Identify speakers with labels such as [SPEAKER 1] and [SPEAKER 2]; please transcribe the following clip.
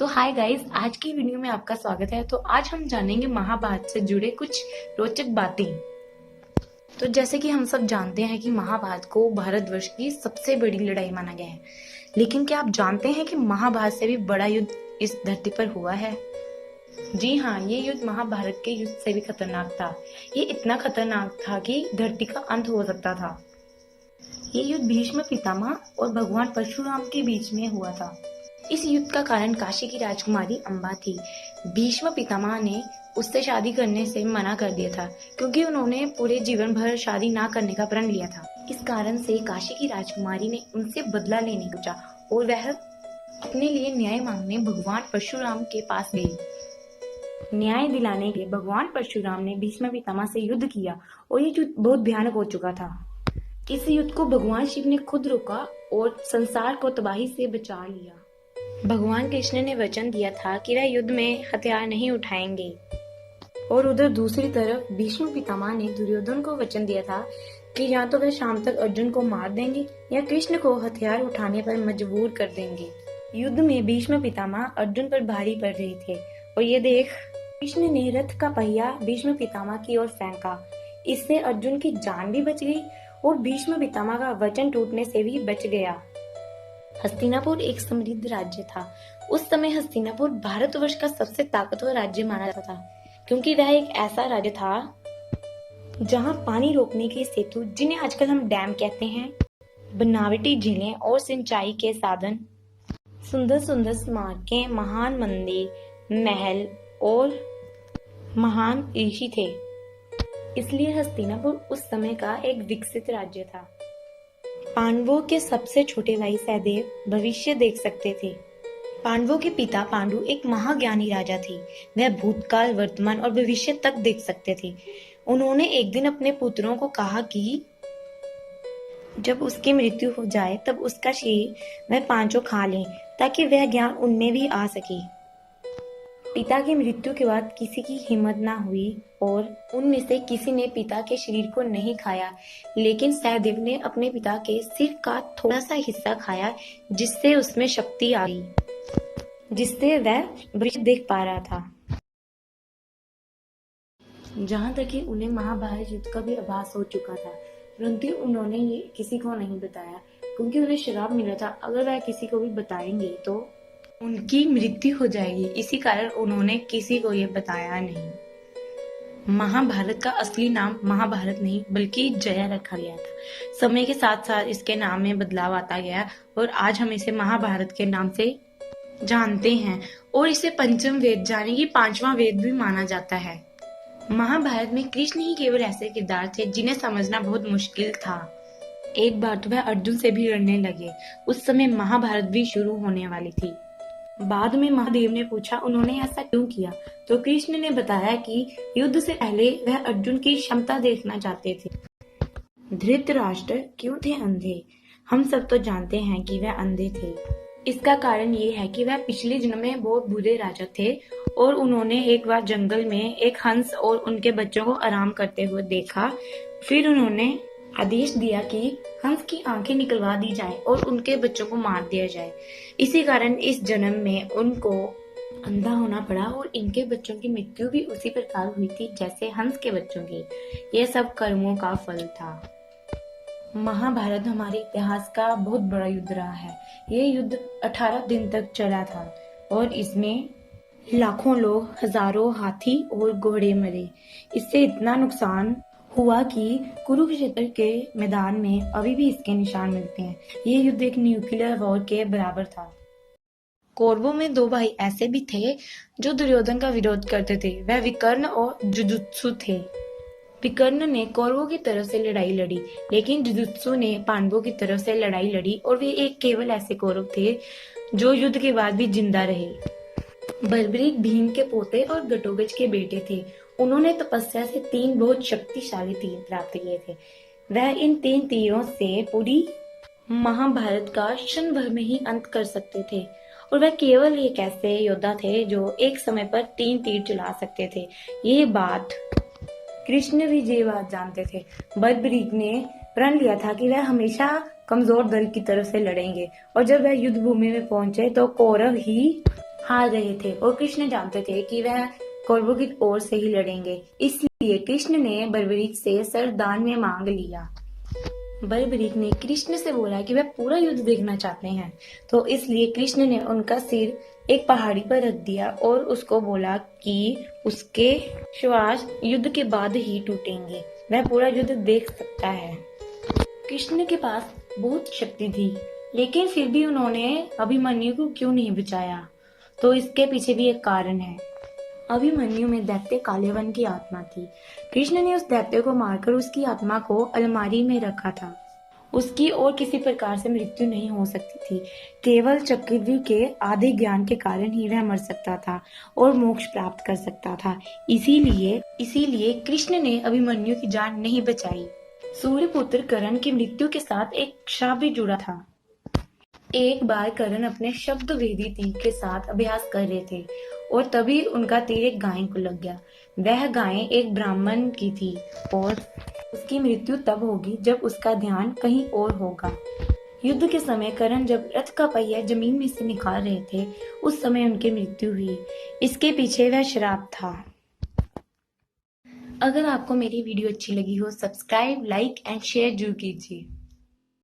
[SPEAKER 1] तो hi guys, आज की वीडियो में आपका स्वागत है। तो आज हम जानेंगे महाभारत से जुड़े कुछ रोचक बातें। तो जैसे कि हम सब जानते हैं कि महाभारत को भारतवर्ष की सबसे बड़ी लड़ाई माना गया है, लेकिन क्या आप जानते हैं कि महाभारत से भी बड़ा युद्ध इस धरती पर हुआ है? जी हाँ, ये युद्ध महाभारत के युद्ध से भी खतरनाक था। ये इतना खतरनाक था कि धरती का अंत हो सकता था। ये युद्ध भीष्म पितामह और भगवान परशुराम के बीच में हुआ था। इस युद्ध का कारण काशी की राजकुमारी अम्बा थी। भीष्म पितामह ने उससे शादी करने से मना कर दिया था, क्योंकि उन्होंने पूरे जीवन भर शादी ना करने का प्रण लिया था। इस कारण से काशी की राजकुमारी ने उनसे बदला लेने को चाहा और वह अपने लिए न्याय मांगने भगवान परशुराम के पास गई। न्याय दिलाने के भगवान परशुराम ने भीष्म पितामह से युद्ध किया और ये युद्ध बहुत भयानक हो चुका था। इस युद्ध को भगवान शिव ने खुद रोका और संसार को तबाही से बचा लिया। भगवान कृष्ण ने वचन दिया था कि वह युद्ध में हथियार नहीं उठाएंगे, और उधर दूसरी तरफ भीष्म पितामह ने दुर्योधन को वचन दिया था कि या तो वह शाम तक अर्जुन को मार देंगे या कृष्ण को हथियार उठाने पर मजबूर कर देंगे। युद्ध में भीष्म पितामह अर्जुन पर भारी पड़ रहे थे, और ये देख कृष्ण ने रथ का पहिया भीष्म पितामह की ओर फेंका। इससे अर्जुन की जान भी बच गई और भीष्म पितामह का वचन टूटने से भी बच गया। हस्तिनापुर एक समृद्ध राज्य था। उस समय हस्तिनापुर भारतवर्ष का सबसे ताकतवर राज्य माना जाता था, क्योंकि वह एक ऐसा राज्य था जहां पानी रोकने के सेतु, जिन्हें आजकल हम डैम कहते हैं, बनावटी झीलें और सिंचाई के साधन, सुंदर सुंदर स्मारकें, महान मंदिर, महल और महान ऋषि थे। इसलिए हस्तिनापुर उस समय का एक विकसित राज्य था। पांडवों के सबसे छोटे भाई सहदेव भविष्य देख सकते थे। पांडवों के पिता पांडु एक महाज्ञानी राजा थे। वह भूतकाल, वर्तमान और भविष्य तक देख सकते थे। उन्होंने एक दिन अपने पुत्रों को कहा कि जब उसकी मृत्यु हो जाए तब उसका शरीर वह पांचों खा लें, ताकि वह ज्ञान उनमें भी आ सके। पिता की मृत्यु के बाद किसी की हिम्मत ना हुई और उनमें से किसी ने पिता के शरीर को नहीं खाया, लेकिन सहदेव ने अपने पिता के सिर का थोड़ा सा हिस्सा खाया, जिससे उसमें शक्ति आ गई, जिससे वह वृक्ष देख पा रहा था। जहाँ तक कि उन्हें महाभारत युद्ध का भी आभास हो चुका था, परंतु उन्होंने ये किसी को नहीं बताया, क्योंकि उन्हें श्राप मिला था अगर वह किसी को भी बताएंगे तो उनकी मृत्यु हो जाएगी। इसी कारण उन्होंने किसी को ये बताया नहीं। महाभारत का असली नाम महाभारत नहीं बल्कि जया रखा गया था। समय के साथ साथ इसके नाम में बदलाव आता गया और आज हम इसे महाभारत के नाम से जानते हैं, और इसे पंचम वेद यानी कि पांचवा वेद भी माना जाता है। महाभारत में कृष्ण ही केवल ऐसे किरदार थे जिन्हें समझना बहुत मुश्किल था। एक बार तो वह अर्जुन से भी लड़ने लगे। उस समय महाभारत भी शुरू होने वाली थी। बाद में महादेव ने पूछा उन्होंने ऐसा क्यों किया, तो कृष्ण ने बताया कि युद्ध से पहले वह अर्जुन की क्षमता देखना चाहते थे। धृतराष्ट्र क्यों थे अंधे? हम सब तो जानते हैं कि वह अंधे थे। इसका कारण ये है कि वह पिछले जन्म में बहुत बुरे राजा थे, और उन्होंने एक बार जंगल में एक हंस और उनके बच्चों को आराम करते हुए देखा। फिर उन्होंने आदेश दिया कि हंस की आंखें निकलवा दी जाए और उनके बच्चों को मार दिया जाए। इसी कारण इस जन्म में उनको अंधा होना पड़ा, और इनके बच्चों की मृत्यु भी उसी प्रकार हुई थी जैसे हंस के बच्चों की। यह सब कर्मों का फल था। महाभारत हमारे इतिहास का बहुत बड़ा युद्ध रहा है। ये युद्ध 18 दिन तक चला था, और इसमें लाखों लोग, हजारों हाथी और घोड़े मरे। इससे इतना नुकसान हुआ कि कुरुक्षेत्र के मैदान में अभी भी इसके निशान मिलते हैं। ये युद्ध एक न्यूक्लियर वॉर के बराबर था। कौरवों में दो भाई ऐसे भी थे जो दुर्योधन का विरोध करते थे। वह विकर्ण और जुजुत्सु थे। विकर्ण ने कौरवों की तरफ से लड़ाई लड़ी, लेकिन जुजुत्सु ने पांडवों की तरफ से लड़ाई लड़ी, और वे एक केवल ऐसे कौरव थे जो युद्ध के बाद भी जिंदा रहे। बर्बरीक भीम के पोते और घटोत्कच के बेटे थे। उन्होंने तपस्या से 3 बहुत शक्तिशाली तीर प्राप्त किए थे। वह इन 3 तीरों से पूरी महाभारत का क्षण भर में ही अंत कर सकते थे, और वह केवल एक ऐसे योद्धा थे जो एक समय पर 3 तीर चला सकते थे। ये बात कृष्ण भी ये बात जानते थे। बर्बरीक ने प्रण लिया था कि वह हमेशा कमजोर दल की तरफ से लड़ेंगे, और जब वह युद्ध भूमि में पहुंचे तो कौरव ही हार रहे थे और कृष्ण जानते थे कि वह कौरवों की ओर से ही लड़ेंगे। इसलिए कृष्ण ने बर्बरीक से सर दान में मांग लिया। बर्बरीक ने कृष्ण से बोला कि वह पूरा युद्ध देखना चाहते हैं, तो इसलिए कृष्ण ने उनका सिर एक पहाड़ी पर रख दिया और उसको बोला कि उसके श्वास युद्ध के बाद ही टूटेंगे, वह पूरा युद्ध देख सकता है। कृष्ण के पास बहुत शक्ति थी, लेकिन फिर भी उन्होंने अभिमन्यु को क्यों नहीं बचाया? तो इसके पीछे भी एक कारण है। अभिमन्यु में दैत्य कालेवन की आत्मा थी। कृष्ण ने उस दैत्य को मारकर उसकी आत्मा को अलमारी में रखा था। उसकी और किसी प्रकार से मृत्यु नहीं हो सकती थी। केवल चक्रव्यूह के आधे ज्ञान के कारण ही वह मर सकता था और मोक्ष प्राप्त कर सकता था। इसीलिए कृष्ण ने अभिमन्यु की जान नहीं बचाई। सूर्यपुत्र कर्ण की मृत्यु के साथ एक श्राप भी जुड़ा था। एक बार कर्ण अपने शब्द वेदी तीर के साथ अभ्यास कर रहे थे और तभी उनका तीर एक गाय को लग गया। वह गाय एक ब्राह्मण की थी और उसकी मृत्यु तब होगी जब उसका ध्यान कहीं और होगा। युद्ध के समय कर्ण जब रथ का पहिया जमीन में से निकाल रहे थे, उस समय उनकी मृत्यु हुई। इसके पीछे वह श्राप था। अगर आपको मेरी वीडियो अच्छी लगी हो, सब्सक्राइब, लाइक एंड शेयर जरूर कीजिए।